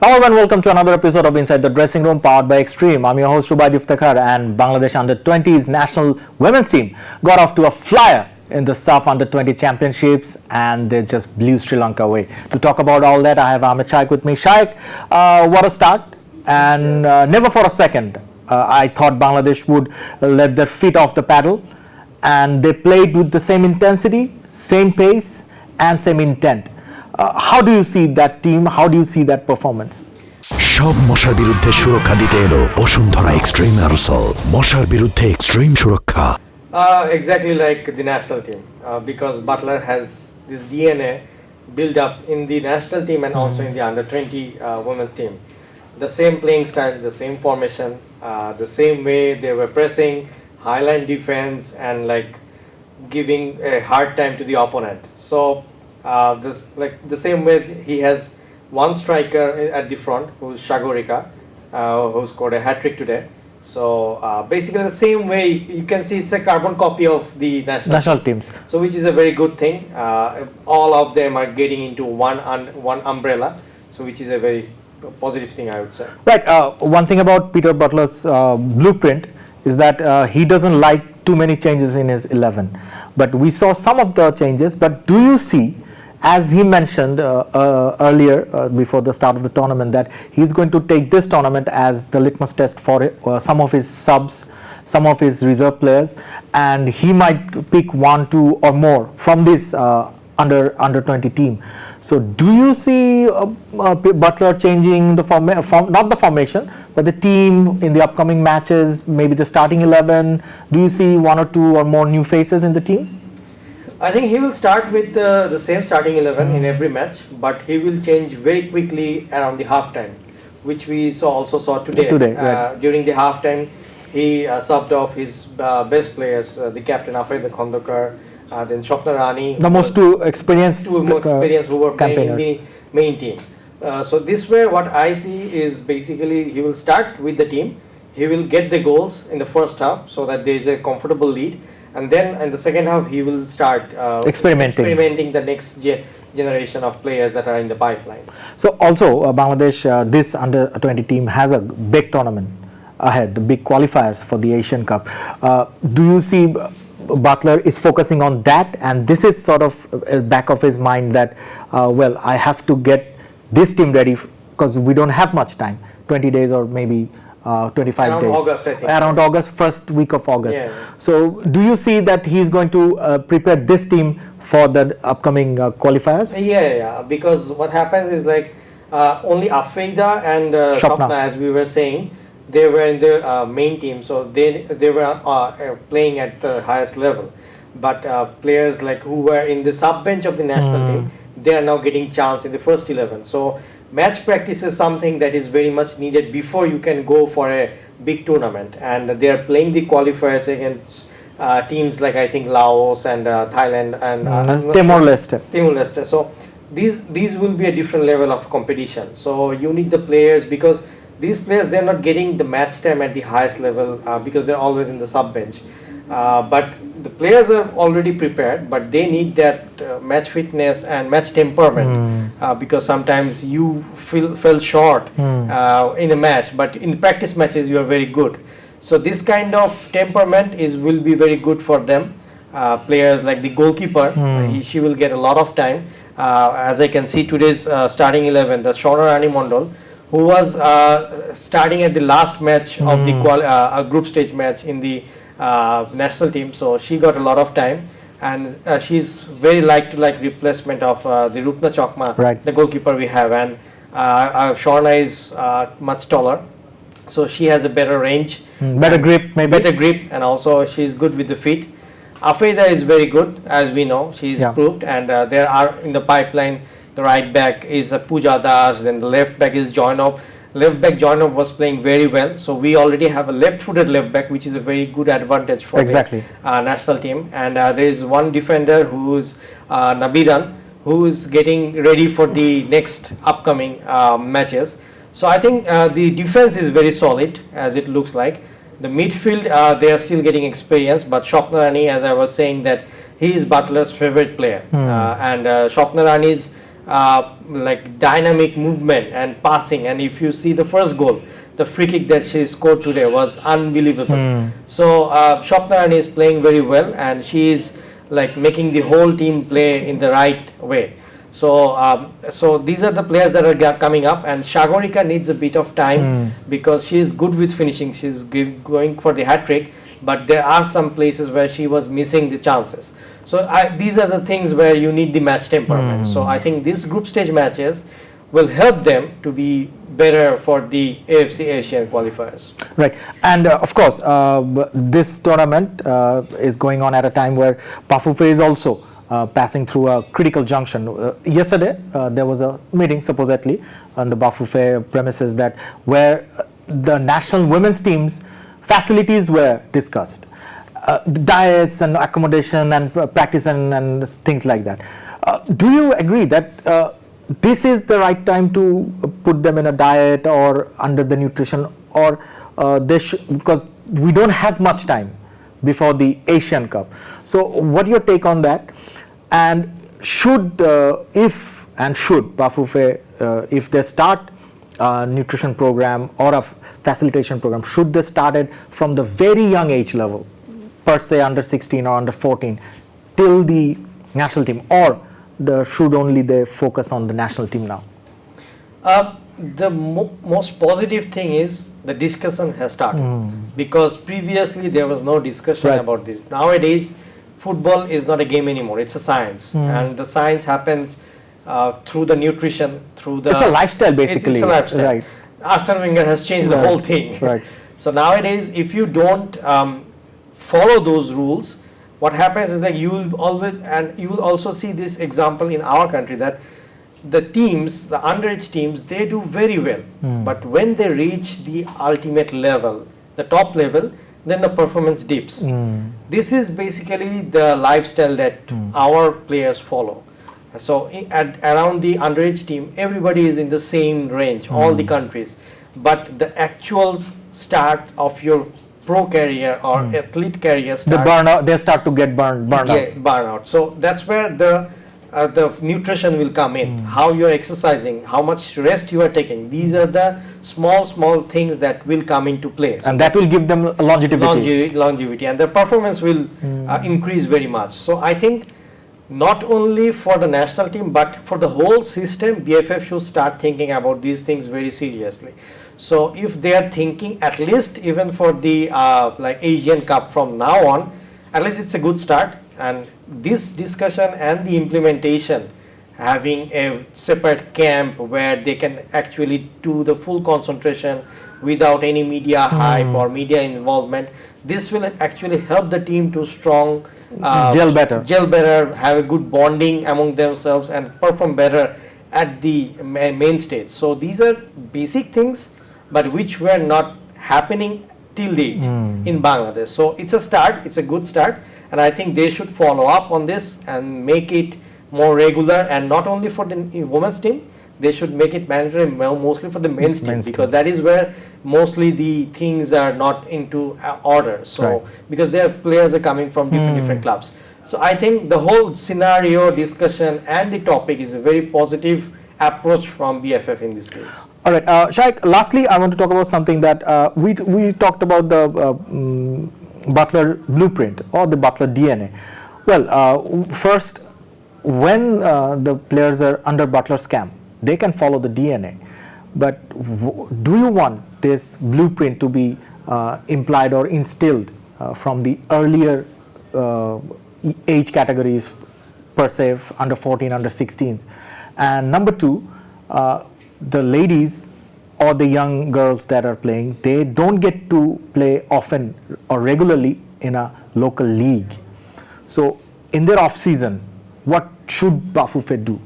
Hello and welcome to another episode of Inside the Dressing Room powered by Extreme. I'm your host Dhaka, and Bangladesh Under-20s national women's team got off to a flyer in the SAF Under-20 championships and they just blew Sri Lanka away. To talk about all that, I have Ahmed Shaikh with me. Shaikh, what a start, and never for a second I thought Bangladesh would let their feet off the paddle, and they played with the same intensity, same pace and same intent. How do you see that team? How do you see that performance? সব মশার বিরুদ্ধে সুরক্ষা দিতে এলো Bashundhara extreme aerosol মশার বিরুদ্ধে extreme সুরক্ষা Exactly like the national team because Butler has this DNA built up in the national team and also in the under-20 women's team. The same playing style, the same formation, the same way they were pressing, highline defense and like giving a hard time to the opponent. So this like the same way he has one striker at the front who's Shagorika who scored a hat-trick today. So basically the same way you can see it's a carbon copy of the national teams. So which is a very good thing. All of them are getting into one umbrella. So which is a very positive thing, I would say. Right. One thing about Peter Butler's blueprint is that he doesn't like too many changes in his 11. But we saw some of the changes. But do you see, as he mentioned earlier before the start of the tournament, that he's going to take this tournament as the litmus test for some of his subs, some of his reserve players, and he might pick 1, 2 or more from this under-20 team. So do you see Butler changing the not the formation, but the team in the upcoming matches, maybe the starting 11? Do you see 1 or 2 or more new faces in the team? I think he will start with the same starting 11 in every match, but he will change very quickly around the halftime, which we also saw today. Right. During the halftime, he subbed off his best players, the captain Afeda Khondokar, then Shopna Rani. The most two experienced who were playing in the main team. So this way, what I see is basically he will start with the team. He will get the goals in the first half so that there is a comfortable lead. And then in the second half, he will start experimenting the next generation of players that are in the pipeline. So also Bangladesh, this under-20 team has a big tournament ahead, the big qualifiers for the Asian Cup. Do you see Butler is focusing on that, and this is sort of back of his mind that, well, I have to get this team ready because we don't have much time, 20 days or maybe 25 around days. August, I think. Around August, first week of August. Yeah. So do you see that he's going to prepare this team for the upcoming qualifiers? Yeah, because what happens is like only Afeda and Shopna, as we were saying, they were in the main team, so they were playing at the highest level. But players like who were in the sub bench of the national team, they are now getting chance in the first 11. So match practice is something that is very much needed before you can go for a big tournament, and they are playing the qualifiers against teams like I think Laos and Thailand and Timor-Leste. So these will be a different level of competition. So you need the players, because these players, they're not getting the match time at the highest level because they're always in the sub bench. But the players are already prepared, but they need that match fitness and match temperament because sometimes you fell short in a match, but in practice matches you are very good. So this kind of temperament will be very good for them. Players like the goalkeeper, she will get a lot of time. As I can see today's starting 11, the Shona Rani Mondol, who was starting at the last match of the group stage match in the national team, so she got a lot of time, and she's very like replacement of the Rupna Chokma, right, the goalkeeper we have, and Shorna is much taller, so she has a better range, better grip, and also she's good with the feet. Afeda is very good, as we know, she's proved, and there are in the pipeline. The right back is Pooja Das, then the left back is Joinop. Left back Joinop was playing very well, so we already have a left-footed left back, which is a very good advantage for the national team. And there is one defender who is Nabiran, who is getting ready for the next upcoming matches. So I think the defense is very solid, as it looks like. The midfield, they are still getting experience, but Shopna Rani, as I was saying, that he is Butler's favorite player, and Shopna Rani's like dynamic movement and passing. And if you see the first goal, the free kick that she scored today was unbelievable. So Swapnarani is playing very well, and she is like making the whole team play in the right way. So so these are the players that are coming up, and Sagarika needs a bit of time because she is good with finishing. She is going for the hat trick, but there are some places where she was missing the chances. So these are the things where you need the match temperament. So I think these group stage matches will help them to be better for the AFC Asian qualifiers. Right, and of course this tournament is going on at a time where Bafoufe is also passing through a critical junction. Yesterday there was a meeting supposedly on the Bafoufe premises that where the national women's teams facilities were discussed, diets and accommodation and practice and things like that. Do you agree that this is the right time to put them in a diet or under the nutrition, or they because we don't have much time before the Asian Cup? So what your take on that? And should should Bafoufe if they start a nutrition program or a facilitation program, should they start it from the very young age level, per se under 16 or under 14 till the national team, or should only they focus on the national team now? The most positive thing is the discussion has started, because previously there was no discussion about this. Nowadays football is not a game anymore, it's a science, and the science happens through the nutrition, through the... It's a lifestyle basically. It's a lifestyle. Right. Arsene Wenger has changed the whole thing. Right. So nowadays if you don't follow those rules, what happens is that you will always, and you will also see this example in our country, that the teams, the underage teams, they do very well, but when they reach the ultimate level, the top level, then the performance dips. This is basically the lifestyle that our players follow. So around the underage team, everybody is in the same range, all the countries, but the actual start of your pro career or athlete career They start to get burned out. So that's where the nutrition will come in, how you're exercising, how much rest you are taking. These are the small things that will come into play. And that will give them longevity, and the performance will increase very much. So I think not only for the national team but for the whole system, BFF should start thinking about these things very seriously. So if they are thinking at least even for the like Asian Cup from now on, at least it's a good start. And this discussion and the implementation, having a separate camp where they can actually do the full concentration without any media hype or media involvement, this will actually help the team to gel better, have a good bonding among themselves and perform better at the main stage. So these are basic things, but which were not happening till date in Bangladesh. So it's a start, it's a good start, and I think they should follow up on this and make it more regular, and not only for the women's team, they should make it mandatory mostly for the men's team, because that is where mostly the things are not into order. So because their players are coming from different clubs. So I think the whole scenario, discussion and the topic is a very positive approach from BFF in this case. All right, Shaikh, lastly I want to talk about something that we talked about the Butler blueprint or the Butler DNA. Well, first, when the players are under Butler's camp, they can follow the DNA, but do you want this blueprint to be implied or instilled from the earlier age categories, per se under 14, under 16s? And number two, the ladies or the young girls that are playing, they don't get to play often or regularly in a local league. So in their off season, what should Bafoufe do?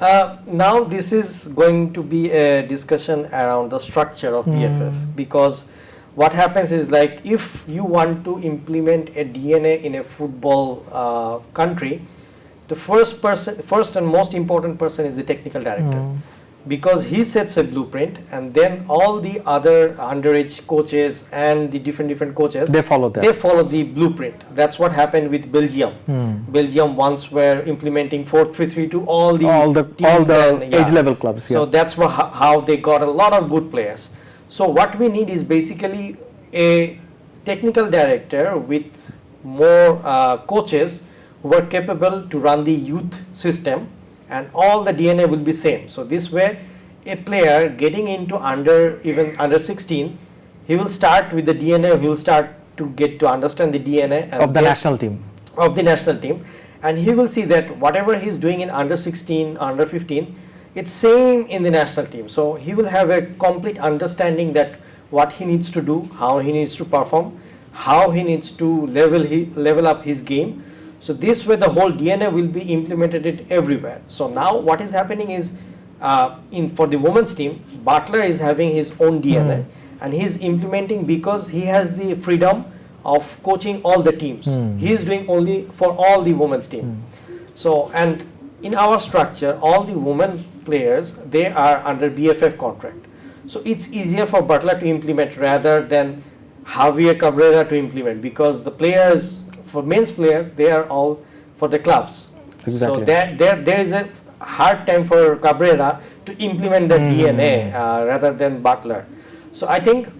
Now this is going to be a discussion around the structure of BFF, because what happens is, like, if you want to implement a DNA in a football country, the first and most important person is the technical director. because he sets a blueprint, and then all the other underage coaches and the different coaches, They follow that. They follow the blueprint. That's what happened with Belgium. Belgium once were implementing 4-3-3 to all the teams and, age level clubs. So that's how they got a lot of good players. So what we need is basically a technical director with more coaches who are capable to run the youth system, and all the DNA will be same. So this way, a player getting into even under 16, he will start with the DNA. He will start to get to understand the DNA of the national team. Of the national team, and he will see that whatever he's doing in under 16, under 15, it's same in the national team. So he will have a complete understanding that what he needs to do, how he needs to perform, how he needs to level up his game. So this way the whole DNA will be implemented everywhere. So now what is happening is for the women's team, Butler is having his own DNA and he's implementing because he has the freedom of coaching all the teams. He is doing only for all the women's team. So, and in our structure, all the women players, they are under BFF contract. So it's easier for Butler to implement rather than Javier Cabrera to implement, because the players, for men's players, they are all for the clubs. Exactly. So there is a hard time for Cabrera to implement the DNA rather than Butler. So I think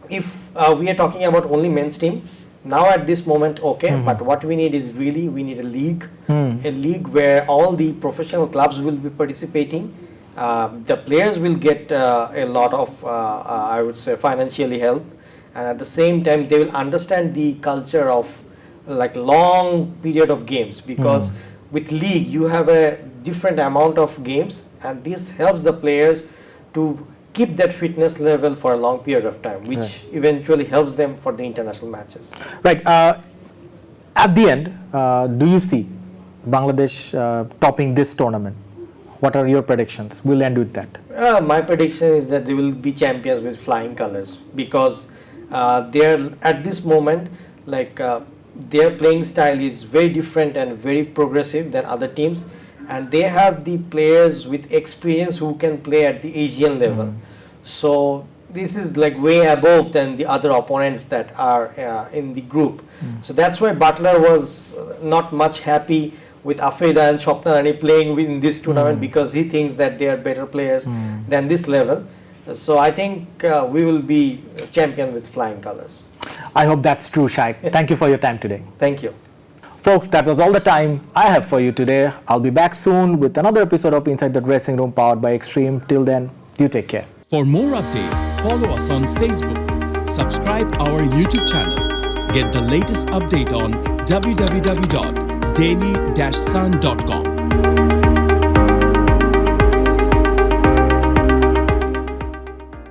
if we are talking about only men's team, now at this moment, okay, but what we need is really, we need a league where all the professional clubs will be participating. The players will get a lot of, I would say, financially help, and at the same time they will understand the culture of like long period of games, because with league you have a different amount of games, and this helps the players to keep that fitness level for a long period of time, which eventually helps them for the international matches. Right. At the end, do you see Bangladesh topping this tournament? What are your predictions? We'll end with that. My prediction is that they will be champions with flying colors, because they're at this moment, like their playing style is very different and very progressive than other teams, and they have the players with experience who can play at the Asian level. So this is like way above than the other opponents that are in the group. So that's why Butler was not much happy with Afeda and Swapnarani playing in this tournament, because he thinks that they are better players than this level. So I think we will be champion with flying colors. I hope that's true, Shaikh. Thank you for your time today. Thank you. Folks, that was all the time I have for you today. I'll be back soon with another episode of Inside the Dressing Room powered by Extreme. Till then, you take care. For more updates, follow us on Facebook, subscribe our YouTube channel, get the latest update on www.daily-sun.com.